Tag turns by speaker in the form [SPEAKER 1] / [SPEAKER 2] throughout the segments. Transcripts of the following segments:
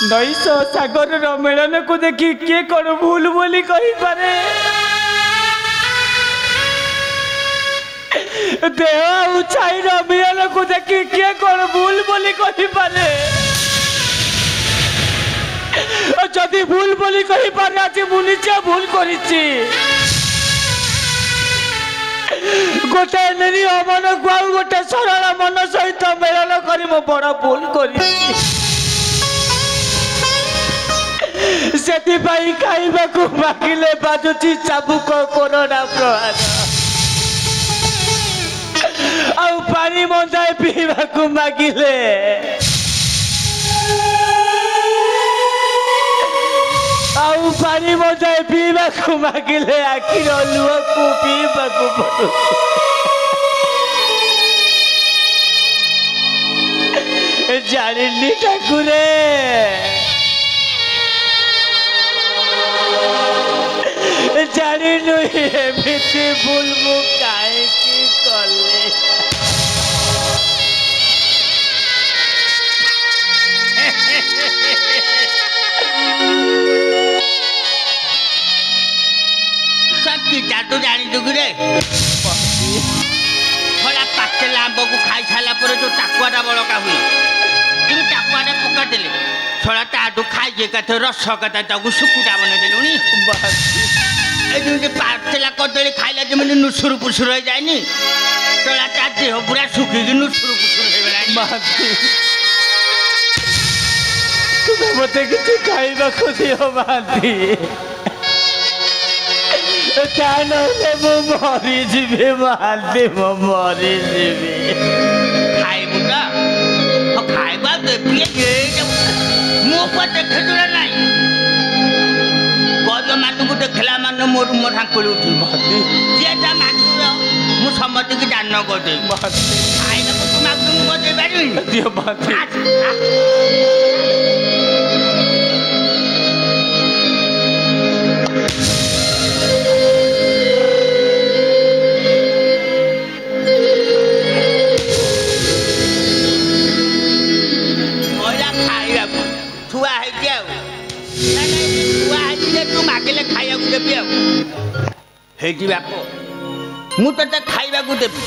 [SPEAKER 1] नईस सागर मिलन को देखी किए कौन भूल बोली कही पारे देह उछाई मिलन को देखी किए कौन भूल बोली कही पारे जदि भूल बोली कही पारे आज मुझे भूल करिछि गोटे निरीह मन को गोटे सरल मन सहित मिलन करी मो बड़ भूल करिछि सेतिपाई खाइबाकू मागिले बाजुची चाबुक कोरोना प्रहार आउ पानी मंदाए पीवाकू मागिले आउ पानी मंदाए पीवाकू मागिले आखिर लुह को पीवाकू पड़ु जानिनी ठाकुरे जानिनु एमिति भूल मु काहे की कले
[SPEAKER 2] सत्य जादू जानी दुगरे थोड़ा पाचेला आंब को खाई सारा पर जो टाकुआटा बड़का हुए तुम टाकुआटा पका देले थोड़ा ताटू खाई जे कथे रस कथा ताकू सुकुटा बने देलुनी ये पाचेला कदली खाइला जमी नुसुर पुसुर हो जाए तोड़ा ता देह पूरा सुखी नुसुर पुसुर हो गला
[SPEAKER 1] तुम्हें मत किसी खाइबा को दियो बांधी मरी जीवे बांधी मरी जीवे
[SPEAKER 2] खाइबा खाइबा मो पर देखे जोड़ा नहीं मानू देखला मान मोर मोर हाकुल उठी जेटा मागुर मु सम्मति की जान कर दे आइना को तुम मागु मु दे बारी
[SPEAKER 1] दियो बाती
[SPEAKER 2] ओला खाइया छुआ है क्या तू मागिले खाइया देवी आईटी बाप मु ते खाइबा देवी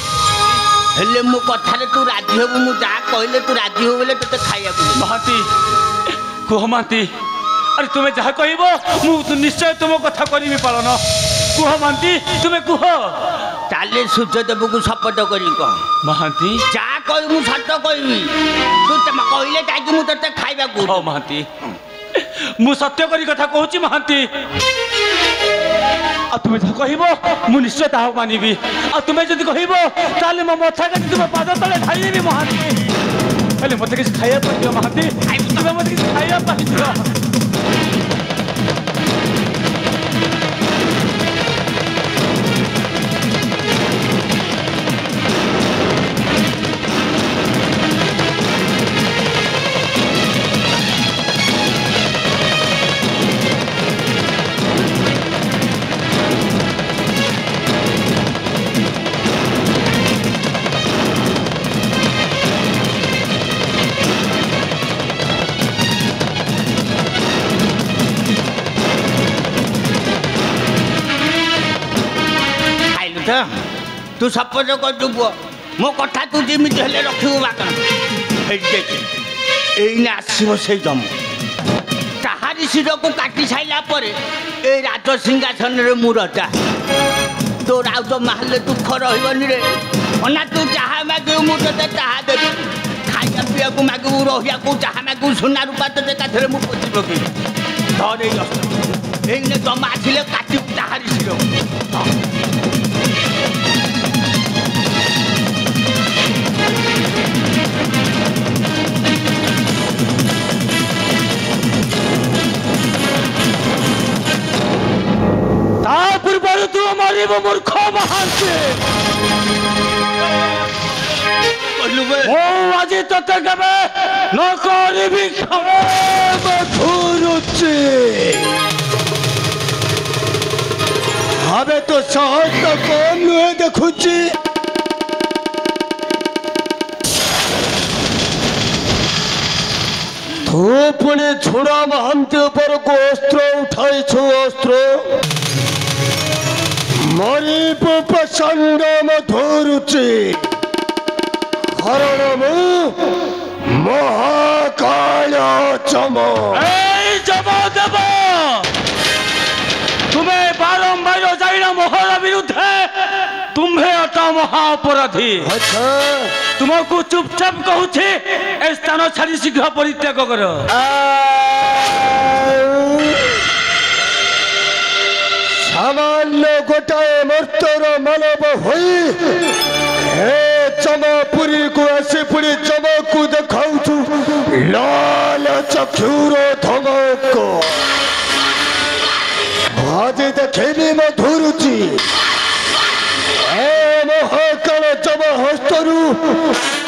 [SPEAKER 2] हेले मो कथारे तू राजी हबु मु जा कहले तू राजी हो बोले ते खाइया
[SPEAKER 1] महाती कुह महाती अरे तुम्हें जहाँ कहबो मु निश्चय तुम कथा करी पालन कुह महाती तुम्हें कुह
[SPEAKER 2] ताले सूर्यदेव को शपथ करी कह
[SPEAKER 1] महाती
[SPEAKER 2] जा कह मु सत कहबी तू कहले जाकि मु ते खाइबा
[SPEAKER 1] को महाती मु सत्य करी कथा कहूची महाती आ तुम्हें जहाँ कहबो मु निश्चय ताहा मानिबी आ तुम्हें जदि कहबो ताले मो मथा काटी तुम पाद तले ढाई देबी महाती हेले मते किछ खाइया पड़ियो महाती तुम्हें मते किछ खाइया पड़ियो
[SPEAKER 2] तू सपोज कर मो कथा तू जमी हेले रखू बाकन आसो से जम ताहारी शिर को काटी सारा पर ए राज सिंहासन मु रजा तोर आउ तो माहले दुख रही रे अना तू जहाँ मागे मुझे ताहा देवी खाइया पीया को मागे रहिया को जहाँ मागे सोना रूपा ते काठे मुझे पोति पकई धरे जमा आसिले काटी ताहारी शिर
[SPEAKER 1] पूर्व तू मर मूर्ख महांती आज ते केवे न करी हमें तो सहज तो कौन नुहे देखुची
[SPEAKER 3] तू पुणे छोड़ा महंती ऊपर को अस्त्र उठाई छो अस्त्र मरी प्रचंड मधुरुचि कारण महाकाल चमो
[SPEAKER 1] देव तुम्हें बारंबार जाइना मोहर विरुद्ध तुम्हें अटा महाअपराधी।
[SPEAKER 3] अच्छा
[SPEAKER 1] तुमको चुपचाप कहूँ ए स्थान छाड़ी शीघ्र परित्याग कर।
[SPEAKER 3] सामान्य गोटाए मर्तर मानव होई हे चमपुरी को आसी पुरी चमकू देखाऊछु लाल चक्षुर धमक आज देखेबी मधुरुचि हे महाकाल चम हस्तरू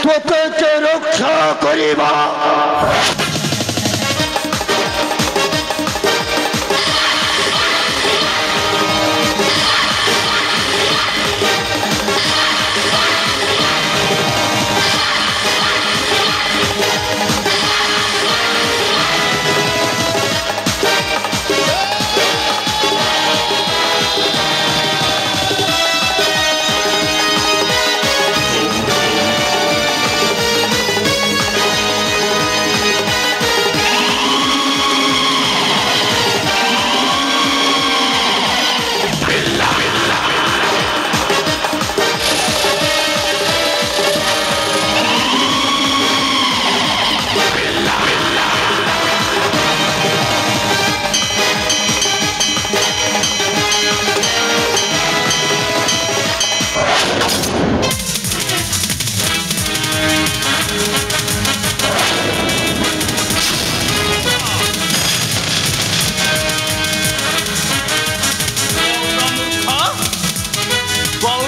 [SPEAKER 3] त्वचे रक्षा करिबा।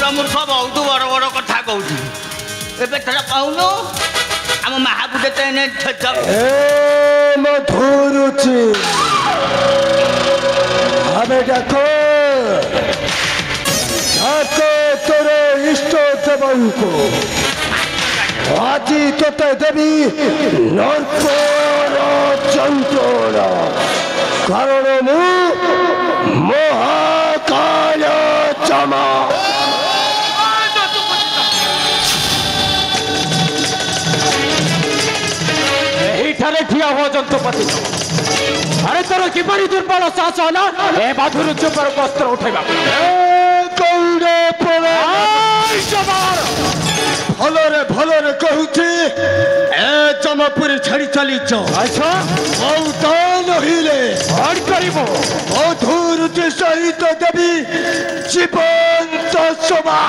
[SPEAKER 2] मूर्ख बहुत बड़ बड़ कथा कहूँ एबे थोड़ा कहूनु आम महापुटे तेने
[SPEAKER 3] मधुरुचि हमें डाको तोर इष्ट देवଙ୍କୁ আজি তোতে দেবী নরকর যন্ত্রণা কারণ মু মহাকাল চমা।
[SPEAKER 1] ठिया हुआ जंतुपति अरे तोर किपरि दुर्बल साहस होला ए मधुरुचि पर वस्त्र उठेबा
[SPEAKER 3] भलरे कहूची ए चमपुरी छाड़ी चली अच्छा बहुत नहिले हट करिबो मधुरुचि सहित देवी जीवंत सभा।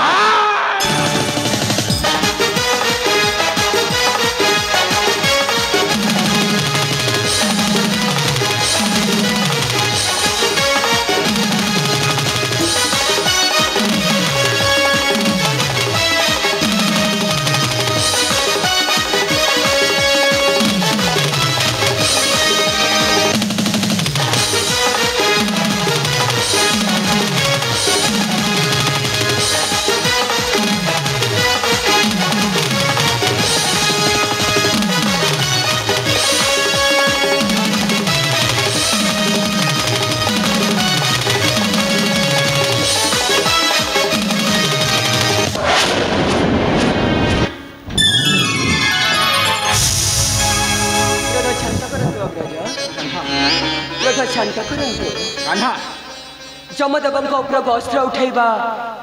[SPEAKER 4] जमदेवଙ୍କ ଉପରକୁ ଅସ୍ତ୍ର ଉଠାଇବା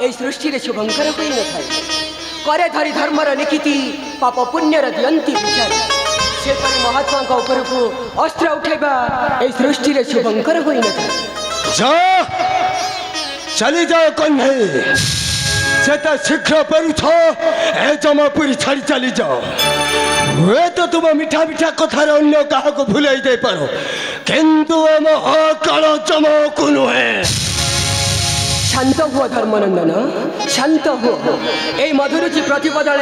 [SPEAKER 4] ଏହି ସୃଷ୍ଟିରେ ଶୁଭଙ୍କର ହୋଇନଥାଏ। करे धरी धर्मर निकिति पाप पुण्यर दियंती विचार सेपरि महात्माଙ୍କ ଉପରକୁ ଅସ୍ତ୍ର ଉଠାଇବା ଏହି ସୃଷ୍ଟିରେ ଶୁଭଙ୍କର ହୋଇନଥାଏ।
[SPEAKER 3] चली जाओ कन्हई सेता शीघ्र परुछ ए जमपुरी छाड़ी चली जाओ वे तो तुम मीठा मीठा कथार अन्य क्या भूलाई दे पारो किंतु महाकाल चमकु नुहे।
[SPEAKER 4] शांत हुआ धर्मनंदन शांत हुआ ए मधुरुचि प्रतिपदल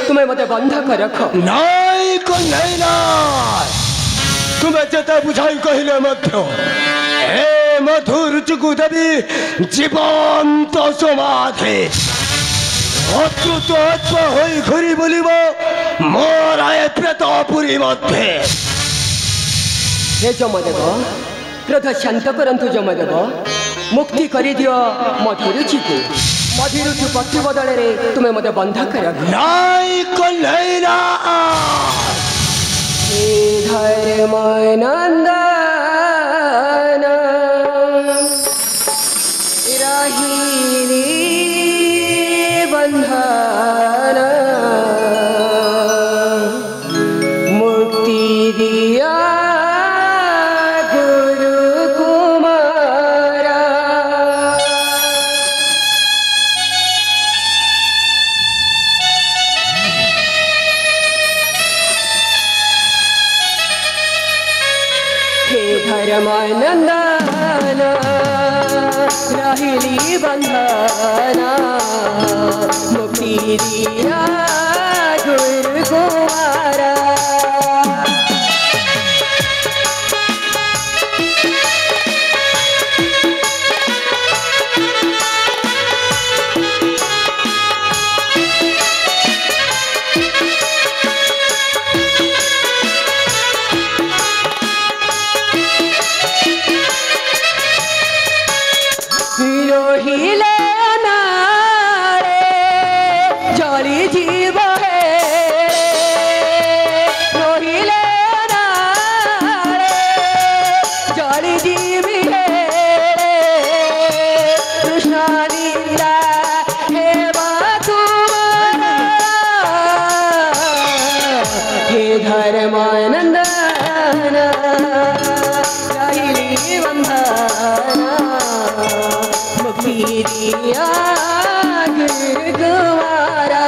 [SPEAKER 4] तुम्हें मत बंधक रख
[SPEAKER 3] नाई कन्हई ना तुम्हें जेते बुझाई कहले मध्य ए मधुरुचि को देवी जीवंत समाधि अतृत आत्मा होई घुरी बोलिब मोराए प्रेतपुरी मध्य
[SPEAKER 4] हे जमदेव क्रोध शांत करंतु जमदेव मुक्ति कर दियो मधुरुचि को मधुरुचि पति बदल रे तुम्हें मते बंधा कर
[SPEAKER 3] नाई कल्हैरा
[SPEAKER 4] धर्म नंदन राहिली बंधन मुक्ति दिया गुरु कुमारा हे धर्मानंदन राहिली बंधना मुक्ति दिया गुरु कुमारा रोहिले नारे जली जीव है रोहिले नारे जली जीव है कृष्ण लीला हे तुम्हारा हे धर्मानंदन राहिली बंधना दिया गुरुद्वारा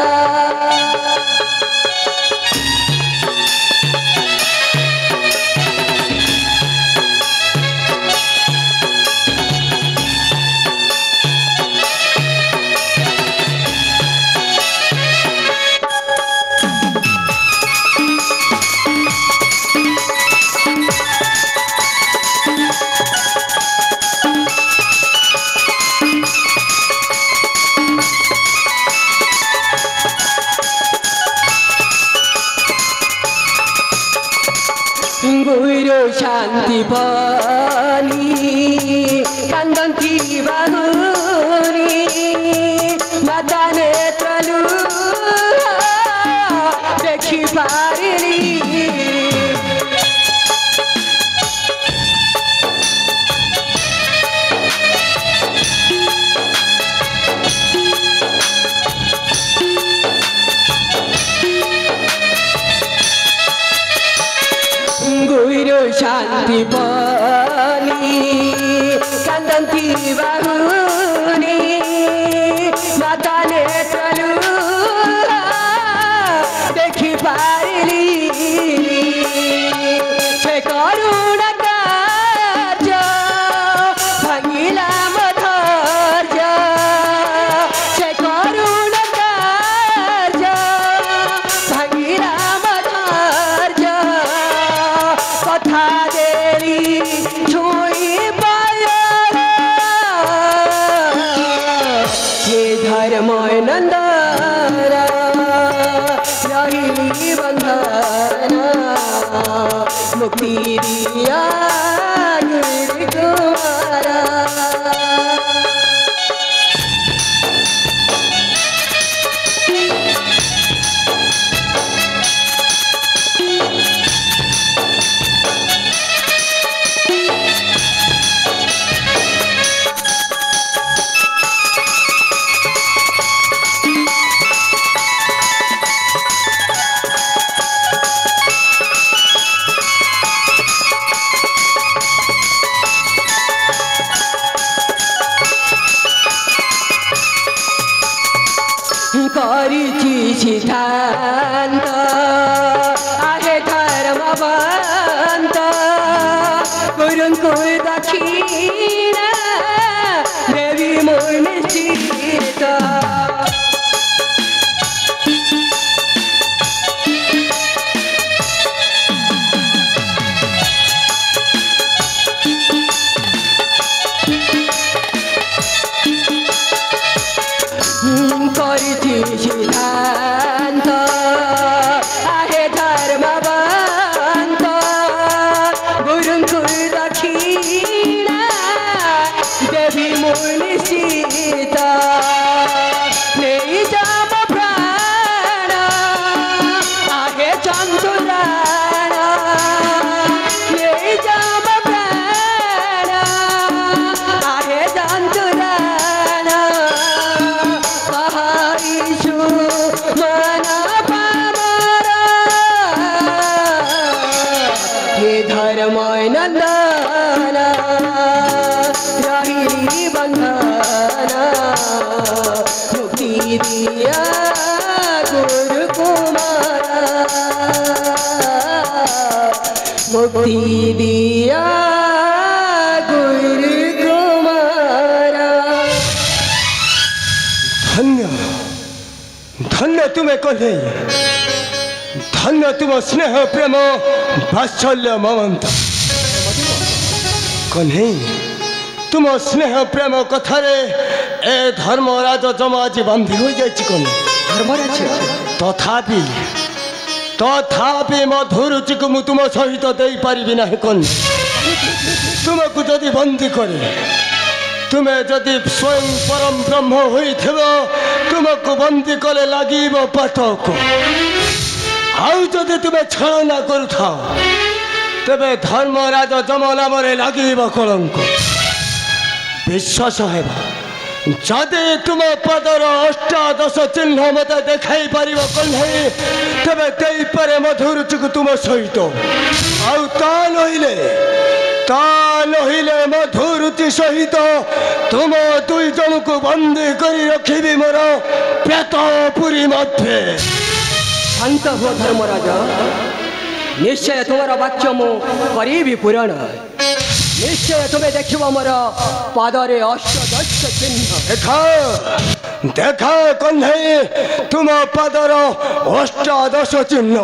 [SPEAKER 4] गुरु शांति पानी कंदंती बाहुरी माता नेत्रलू देखी पारिली गुरु शांति पानी कंदंती बाहुनी माता नेत्रलू देखी पारिली से करुण कार्य भांगिला मधर्य से करुण कार्य भांगिला मधर्य कथा देरी छुई पाया हे धर्मानंदन राहिली बंधना मुक्ति दिया गुरु कुमारा करिछि सिद्धान्त आहे धर्मवन्त गुरुଙ୍କୁ दक्षिणा देवी मोर निश्चित करिछि सिद्धान्त आहे धर्मवन्त गुरुङ नंदन रही बंधन मुक्ति दिया गुरु कुमारा मुक्ति दिया गुरु कुमारा।
[SPEAKER 3] धन्य धन्य तुम्हें कहे धन्य तुम स्नेह प्रेम वात्सल्य ममता कन्हे तुम स्नेह प्रेम कथारे ए धर्मराज जमा आज बांधी हो जाए कन्हे
[SPEAKER 4] धर्मराज
[SPEAKER 3] तथापि तथापि मधुरुचि को मु तुम सहित दे पारि ना कन्हे तुमको जदि बंदी करे तुम्हें जदि स्वयं परम ब्रह्म होई तुमको बंदी कले लगे पातक आउ जदि तुम्हें छलना करुथाओ तेरे धर्मराज जम नाम लगे कलंक विश्वास है जदि तुम पदर अष्टादश चिन्ह मत देखाई पार कन्हे तेरे दे पारे मधुरुचि को तुम सहित आउ ता नहिले मधुरुचि सहित तुम दुई जन को बंदी करी रखी मोर पेटपुरी मध्य।
[SPEAKER 4] शांत हो धर्मराज निश्चय तुम्हारा वाक्य मु करी पूरण निश्चय तुम्हें देख मोर पादरे अष्टदश चिन्ह
[SPEAKER 3] देखा देखा कन्हे तुम पादर अष्टादश चिन्ह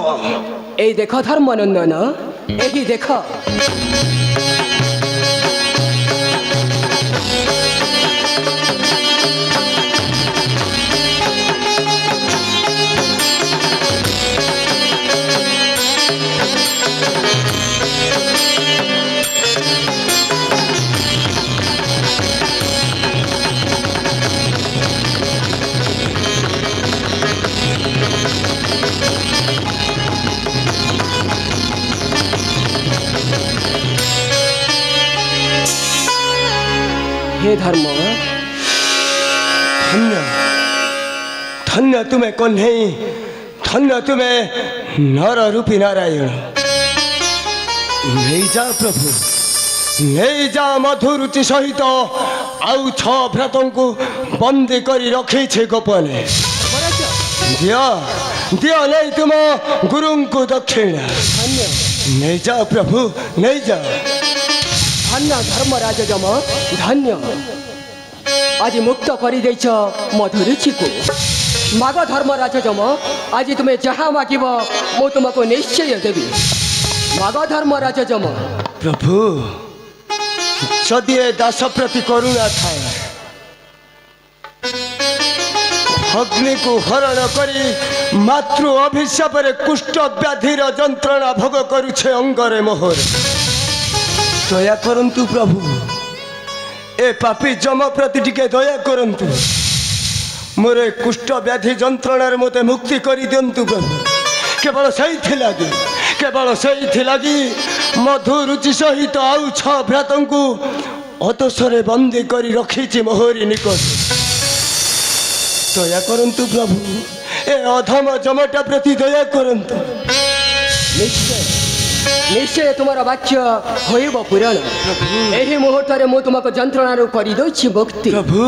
[SPEAKER 4] ए देख धर्मनंदन यही देख हे धर्म
[SPEAKER 3] धन्य धन्य तुम्हें कन्हे धन्य तुम्हें नर रूपी नारायण नहीं जा प्रभु नहीं जा मधुरुचि सहित आउ छ भ्रातों को बंदी करी रखे गोपने दिया दिया नहीं तुम गुरु को दक्षिण नहीं जा प्रभु नहीं जा।
[SPEAKER 4] धन्य धर्मराज जम धन्य आज मुक्त कर मधुरुचि को माग धर्मराज जम आज तुम्हें जहाँ माग मु तुमको निश्चय देवी माग धर्मराज जम।
[SPEAKER 3] प्रभु जदि दास प्रति करुणा थाए अग्नि को हरण करी मातृ अभिशाप कुष्ठ व्याधिर जंत्रणा भोग करुछे अंगरे मोहर दया करंतु प्रभु ए पापी जम प्रति टिके दया करंतु मोर कुष्ठ व्याधि जंत्रणार मते मुक्ति करी दियंतु प्रभु केवल सही लगी मधुरुचि सहित आउ छ भ्रातंकु अतसरे बंदी करी रखी मोहरी निकट दया करंतु प्रभु ए अधम जमटा प्रति दया करंतु।
[SPEAKER 4] निश्चय तुम्हारा वाक्य होइब पुराण यही मुहूर्त मु तुमको जंत्रणार कर मुक्ति
[SPEAKER 3] प्रभु।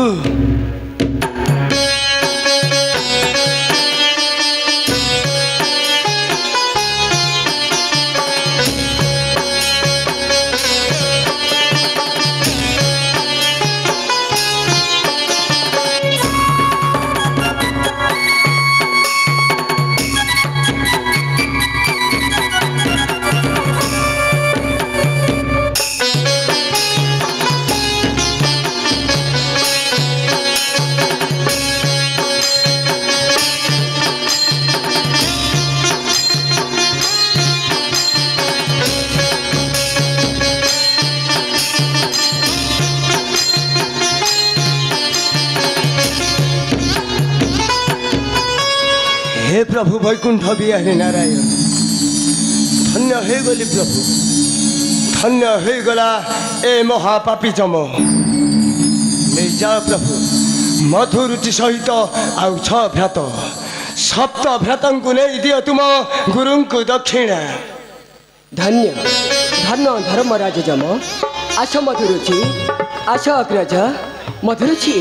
[SPEAKER 3] हे प्रभु वैकुंठ बिहारी नारायण धन्य हो गली प्रभु धन्य हो गला ए महापापी जम नहीं जाओ प्रभु मधुरुचि सहित आउ छ भ्रात सप्त भ्रातंकु नहीं दियो तुम गुरु को दक्षिणा।
[SPEAKER 4] धन्य ଧନ ଧର୍ମରାଜ ଯମ ଆସ ମଧୁରୁଚି ଆସ ଅଗ୍ରଜ ମଧୁରୁଚି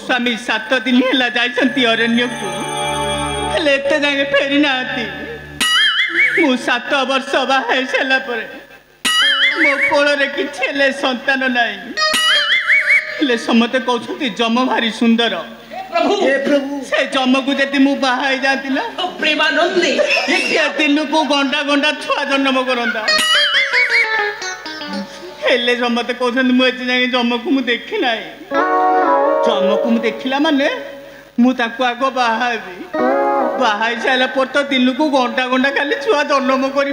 [SPEAKER 2] स्वामी 7 दिन है जाइछंती अरण्य को हेले एते जाके फेरी नाती मु 7 वर्ष बाहे छला परे मो कोल रे कि छेले संतान नाही हेले समते कहउछंती जम भारी सुंदर प्रभु से जम को जति मु बाहाई जाती ना प्रेमानंदी ये दिन को गंडा गंडा छुआ जन्म करंदा हेले समते कहउछंती मु एते जाके जम को मु देखि नाही जम को मु देखिला माने मु ताको आगो बाहाई सारा पर तो दिन को घंटा घंटा खाली छुआ जन्म कर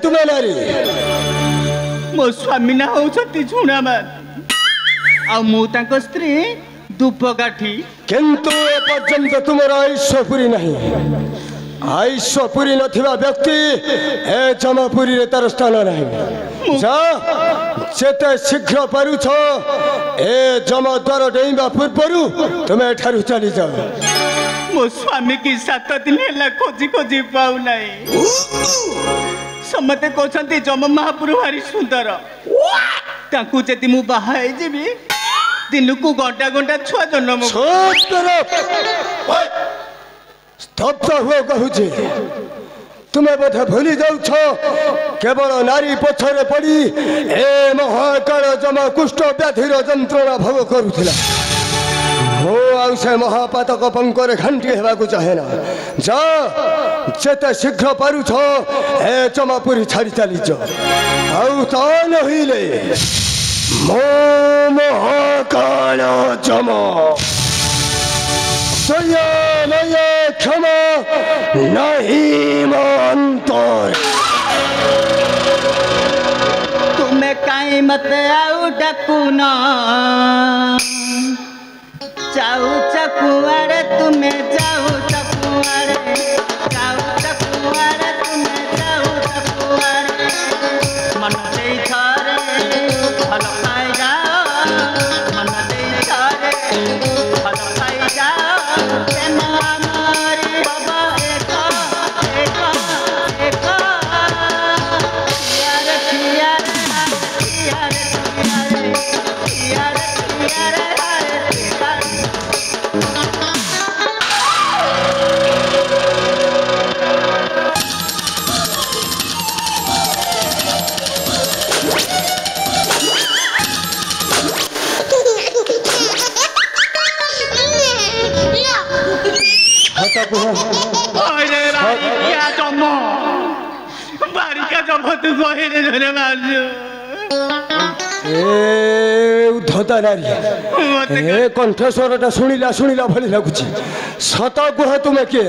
[SPEAKER 3] तुम्हें नारी
[SPEAKER 2] मो स्वामी ना होती झुणा मान आ मु ताको स्त्री धूपकाठी
[SPEAKER 3] किंतु ए पर्यंत तुमर आयुष्य पूरी नहीं आयुष्य पूरी नथिबा व्यक्ति ए जमापुरी रे तार स्थान नहीं जा जेते शीघ्र पारुछ ए जमा द्वार डेइबा पूर्वरु तुमे एठारु चली जाओ
[SPEAKER 2] मो स्वामी की 7 दिन हैला खोजी खोजी पाउ नाही समते कहछंती जम महापुरु भारी सुंदर ताकू जति मु बाहाई जेबी दिन को घंटा घंटा छुआ जन्म
[SPEAKER 3] स्तब्ध हुए कहूँ तुम्हें बोधे भूली जाऊ केवल नारी पछरे पड़ी ए महाकाल जमा कुष्ठ व्याधिर जंत्रणा भोग करुला मो आउ से महापातक पंकर घंटी हेबाकु चाहेना जा जेते शीघ्र पारुछ ए जमापुरी छाड़ी चली जा आउ ता नहिले मो महाकाल जमा क्षमा नहीं मंतर
[SPEAKER 2] तुम्हें कहीं मत आउ डकुना जाऊ चकुआरे तुम्हें जाऊ चकुआरे तुम्हें जाऊ चकुआरे मन दे थारे भल पाई जाओ मन दे थारे भल पाई जाओ
[SPEAKER 3] उद्धता नारी कंठस्वरटा शुणिला शुणिला भली लगुच सत कुह तुम किए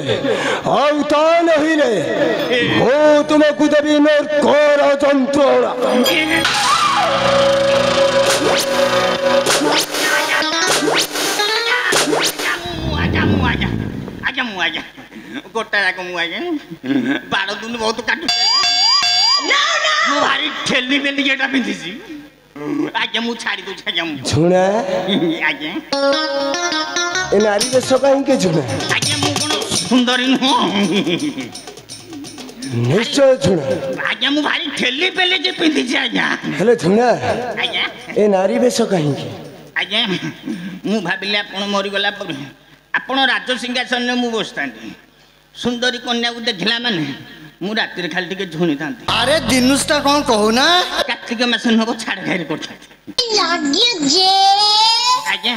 [SPEAKER 3] आउ ता नहीं मो तुमको देवी नरकर जंत्रणा
[SPEAKER 2] गोटा जाक मुझे 12 दिन बहुत काटू भारी ठेली बेली एटा पिंधिसी आगे मु छाड़ी दो छाया मु
[SPEAKER 3] झुना
[SPEAKER 2] आगे
[SPEAKER 3] ए नारी देश कहीं के झुना
[SPEAKER 2] आगे मु कोन सुंदरी न
[SPEAKER 3] निश्चय झुना
[SPEAKER 2] आगे मु भारी ठेली बेली जे पिंधिसी आगे
[SPEAKER 3] हेले झुना
[SPEAKER 2] आगे
[SPEAKER 3] ए नारी देश कहीं के
[SPEAKER 2] आगे मु भाबिले आपण मरि गला पर आपण राज सिंहासन में मु बसतांती सुंदरी कन्या को देखला माने मु रातिर खाली टिके झुनी थांती
[SPEAKER 5] अरे दिनुसटा कोन कहू ना
[SPEAKER 2] कार्तिक मास नबो छाड़ खाइर करथाती
[SPEAKER 5] लागे जे
[SPEAKER 2] आज्ञा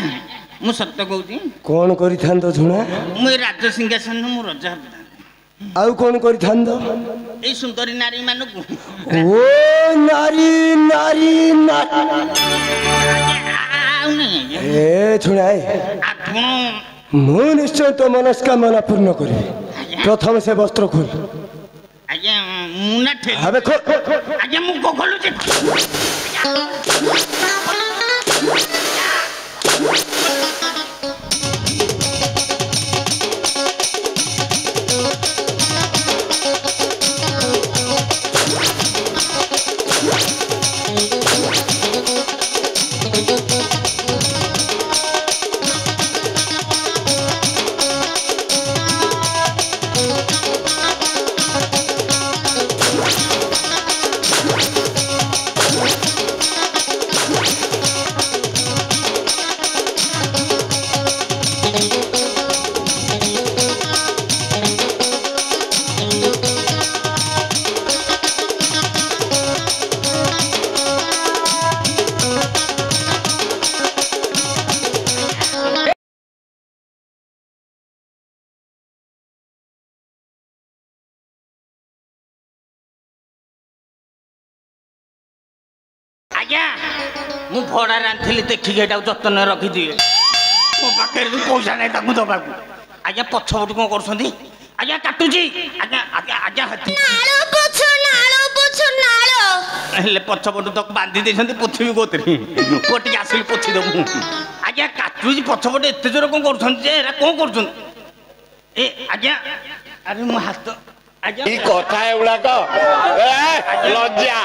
[SPEAKER 2] मु सत्य कहूती
[SPEAKER 3] कोन करि थांतो झुना
[SPEAKER 2] मु राज सिंहासन मु राजा
[SPEAKER 3] आउ कोन करि थांतो
[SPEAKER 2] ए सुंदरी नारी मानु
[SPEAKER 3] ओ नारी नारी ए झुनाए
[SPEAKER 2] आपण
[SPEAKER 3] मु निश्चय तो मनस्कामना पूर्ण करी प्रथम से वस्त्र खोल
[SPEAKER 2] आज्ञा मुना ठे
[SPEAKER 3] अबे खोल
[SPEAKER 2] आज्ञा मु को खोलु जे आज्ञा मु भड़ा रांधली देखिक जतन रखिदिए मो पाखे पैसा नहीं ताकू दबाकू आज्ञा पछपटू कौन कर आज्ञा काटुची आज्ञा आज्ञा आज्ञा हेले पछपटू तक बांधी देछंती पोथी कोतरी कोटी आसिल पोथी दबु आज्ञा काटुची पछपटे एते जोर कौन करछंती जे एरा कौन करछन ए आज्ञा अरे मो हाथ आज्ञा
[SPEAKER 6] ई कथा एउडा को ए लज्जा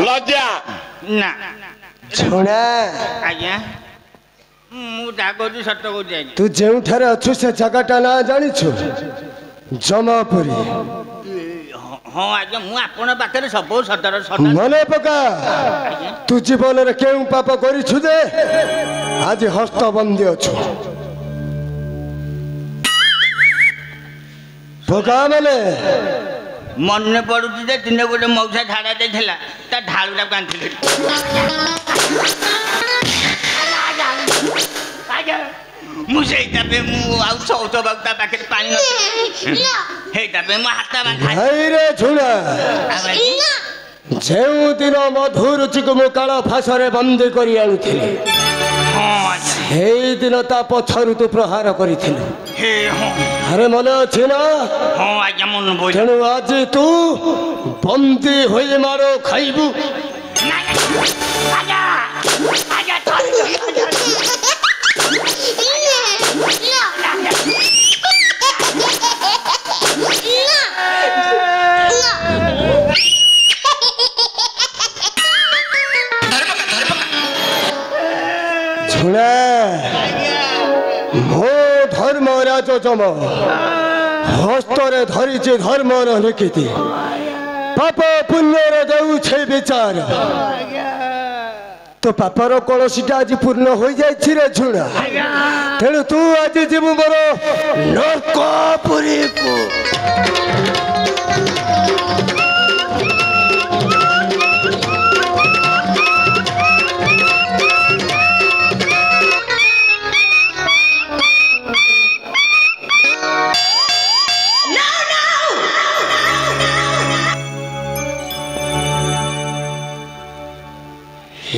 [SPEAKER 6] लज्जा
[SPEAKER 2] ना
[SPEAKER 3] ଶୁଣା
[SPEAKER 2] आज्ञा मु जागोजी सट को जाई
[SPEAKER 3] ତୁ ଯେଉଁଠାରେ ଅଛୁ ସେ ଜାଗାଟା ନା ଜାଣିଛୁ ଜମାପୁରୀ
[SPEAKER 2] हाँ आज्ञा मु आपण पाखे सब सदर सदा
[SPEAKER 3] ମନେ ପକା ତୁ ଜୀବନରେ କେଉଁ ପାପ କରିଛୁ ଯେ ଆଜି ହସ୍ତବନ୍ଦୀ ଅଛୁ ପକା ମାନେ
[SPEAKER 2] मन पड़ू जे दिन गोटे मौसा झाड़ा देला ता ढालुटा कांथिले मुझेटा पे मु आउ चौथ बक्ता पाखे पानी न हेटा पे मु हाथ बांधा
[SPEAKER 3] ଭାଇରେ ଝୁଣା ଯେଉଁଦିନ ମଧୁରୁଚିକୁ ମୁଁ କାଳ ଫାଶରେ ବନ୍ଦୀ କରି ଆଣୁଥିଲି ସେଇଦିନ ତା ପଛରୁ ତୁ ପ୍ରହାର କରିଥିଲୁ
[SPEAKER 2] हे हां
[SPEAKER 3] ଆରେ ମନେ ଅଛି ନା
[SPEAKER 2] हां आज्ञा मन बोल
[SPEAKER 3] ତେଣୁ ଆଜି ତୁ ବନ୍ଦୀ ହୋଇ ମାର ଖାଇବୁ
[SPEAKER 2] आज्ञा आज्ञा
[SPEAKER 3] ଝୁଣା ମୋ ଧର୍ମରାଜ ଯମ ହସ୍ତରେ ଧରିଛି ଧର୍ମର ଲିଖିତି ପାପ ପୁଣ୍ୟର ଦେଉଛି ବିଚାର ତୋ ପାପର କଳସୀଟା ଆଜି ପୂର୍ଣ୍ଣ ହୋଇଯାଇଛି ରେ ଝୁଣା ତେଣୁ ତୁ ଆଜି ଯିବୁ ମୋର ନର୍କପୁରୀକୁ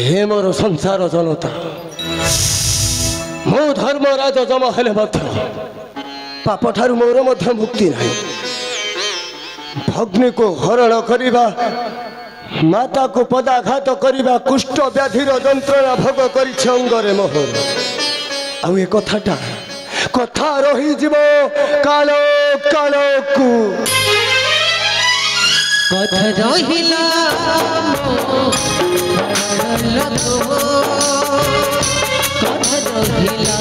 [SPEAKER 3] हे मोर संसार जनता मो धर्मराज जम हेले पाप ठारू मोर मध्य मुक्ति नहीं भग्नी को हरण करवा माता को पदाघात करवा कुष्ठ व्याधिर जंत्रणा भोग कर अंगरे मोहर आउ ए कथाटा कथा रही काल काल को
[SPEAKER 7] कथा रहिला कथा रहिला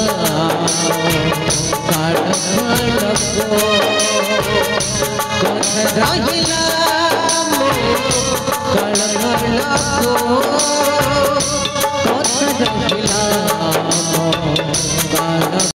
[SPEAKER 7] कथा रहिला कथा रहिला